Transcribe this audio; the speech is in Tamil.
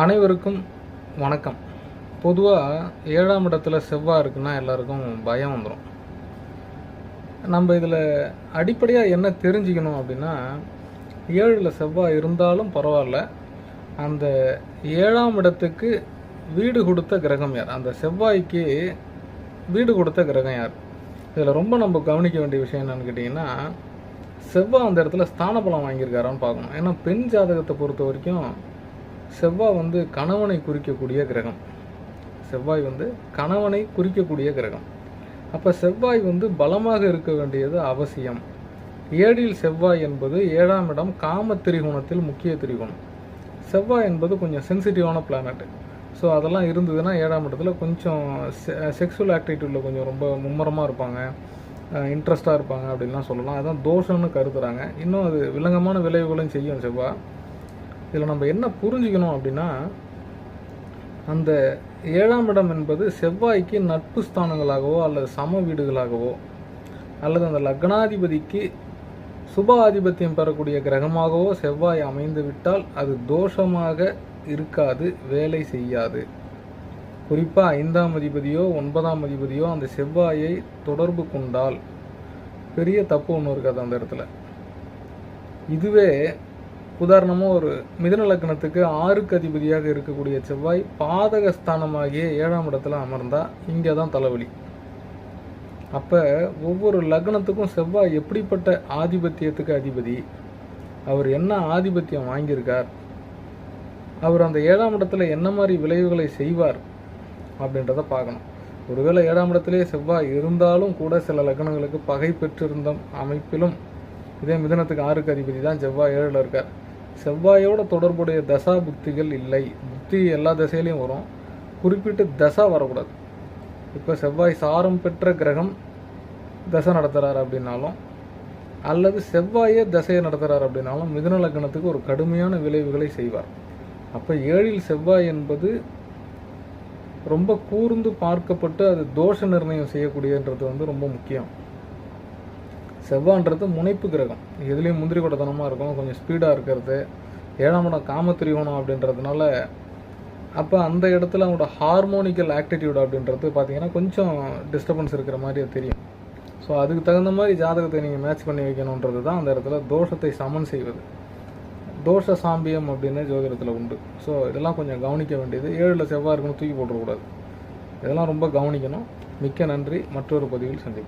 அனைவருக்கும் வணக்கம். பொதுவாக 7ஆம் இடத்துல செவ்வாய் இருக்குன்னா எல்லாருக்கும் பயம் வந்துடும். நம்ம இதில் அடிப்படையாக என்ன தெரிஞ்சுக்கணும் அப்படின்னா, 7ல் செவ்வாய் இருந்தாலும் பரவாயில்ல, அந்த 7ஆம் இடத்துக்கு வீடு கொடுத்த கிரகம் யார், அந்த செவ்வாய்க்கு வீடு கொடுத்த கிரகம் யார். இதில் ரொம்ப நம்ம கவனிக்க வேண்டிய விஷயம் என்னென்னு கேட்டிங்கன்னா, செவ்வாய் அந்த இடத்துல ஸ்தான பலம் வாங்கியிருக்காரான்னு பார்க்கணும். ஏன்னா பெண் ஜாதகத்தை பொறுத்த வரைக்கும் செவ்வாய் கணவனை குறிக்கக்கூடிய கிரகம். செவ்வாய் கணவனை குறிக்கக்கூடிய கிரகம். அப்போ செவ்வாய் பலமாக இருக்க வேண்டியது அவசியம். 7ல் செவ்வாய் என்பது 7ஆம் இடம் காம திரிகோணத்தில் முக்கிய திரிகோணம். செவ்வாய் என்பது கொஞ்சம் சென்சிட்டிவான பிளானட். ஸோ அதெல்லாம் இருந்ததுன்னா 7ஆம் இடத்துல கொஞ்சம் செக்ஸுவல் ஆக்டிவிட்டியில் கொஞ்சம் ரொம்ப மும்முரமாக இருப்பாங்க, இன்ட்ரெஸ்டாக இருப்பாங்க அப்படின்லாம் சொல்லலாம். அதுதான் தோஷம்னு கருதுகிறாங்க. இன்னும் அது வில்லங்கமான விளைவுகளையும் செய்யும் செவ்வாய். இதில் நம்ம என்ன புரிஞ்சுக்கணும் அப்படின்னா, அந்த 7ஆம் இடம் என்பது செவ்வாய்க்கு நட்பு ஸ்தானங்களாகவோ அல்லது சம வீடுகளாகவோ அல்லது அந்த லக்னாதிபதிக்கு சுப ஆதிபத்தியம் பெறக்கூடிய கிரகமாகவோ செவ்வாய் அமைந்து விட்டால் அது தோஷமாக இருக்காது, வேலை செய்யாது. குறிப்பாக 5ஆம் அதிபதியோ 9ஆம் அதிபதியோ அந்த செவ்வாயை தொடர்பு கொண்டால் பெரிய தப்பு ஒன்று இருக்காது அந்த இடத்துல. இதுவே உதாரணமாக ஒரு மிதுன லக்னத்துக்கு 6க்கு அதிபதியாக இருக்கக்கூடிய செவ்வாய் பாதகஸ்தானமாகிய 7ஆம் இடத்துல அமர்ந்தால் இங்கே தான் தலைவலி. அப்போ ஒவ்வொரு லக்னத்துக்கும் செவ்வாய் எப்படிப்பட்ட ஆதிபத்தியத்துக்கு அதிபதி, அவர் என்ன ஆதிபத்தியம் வாங்கியிருக்கார், அவர் அந்த 7ஆம் இடத்துல என்ன மாதிரி விளைவுகளை செய்வார் அப்படின்றத பார்க்கணும். ஒருவேளை 7ஆம் இடத்துலேயே செவ்வாய் இருந்தாலும் கூட சில லக்னங்களுக்கு பகை பெற்றிருந்த அமைப்பிலும் இதே மிதுனத்துக்கு 6க்கு அதிபதி தான் செவ்வாய் 7ல் இருக்கார். செவ்வாயோட தொடர்புடைய தசா புக்திகள் இல்லை. புக்தி எல்லா தசையிலையும் வரும், குறிப்பிட்டு தசா வரக்கூடாது. இப்போ செவ்வாய் சாரம் பெற்ற கிரகம் தசை நடத்துகிறார் அப்படின்னாலும் அல்லது செவ்வாயே தசையை நடத்துகிறார் அப்படின்னாலும் மிதுன லக்னத்துக்கு ஒரு கடுமையான விளைவுகளை செய்வார். அப்போ 7ல் செவ்வாய் என்பது ரொம்ப கூர்ந்து பார்க்கப்பட்டு அது தோஷ நிர்ணயம் செய்யக்கூடியன்றது ரொம்ப முக்கியம். செவ்வான்றது முனைப்பு கிரகம், எதுலேயும் முந்திரி கொட்டத்தனமாக இருக்கும், கொஞ்சம் ஸ்பீடாக இருக்கிறது. 7ஆம் இடம் காம திரிகோணம் அப்படின்றதுனால அப்போ அந்த இடத்துல அவங்களோட ஹார்மோனிக்கல் ஆக்டிடியூட் அப்படின்றது பார்த்திங்கன்னா கொஞ்சம் டிஸ்டர்பன்ஸ் இருக்கிற மாதிரி தெரியும். ஸோ அதுக்கு தகுந்த மாதிரி ஜாதகத்தை நீங்கள் மேட்ச் பண்ணி வைக்கணுன்றது தான் அந்த இடத்துல தோஷத்தை சமன் செய்வது. தோஷ சாம்பியம் அப்படின்னு ஜோதிடத்தில் உண்டு. ஸோ இதெல்லாம் கொஞ்சம் கவனிக்க வேண்டியது. 7ல் செவ்வாய் இருக்குன்னு தூக்கி போட்டுறக்கூடாது. இதெல்லாம் ரொம்ப கவனிக்கணும். மிக்க நன்றி. மற்றொரு பதிவில் சந்திப்போம்.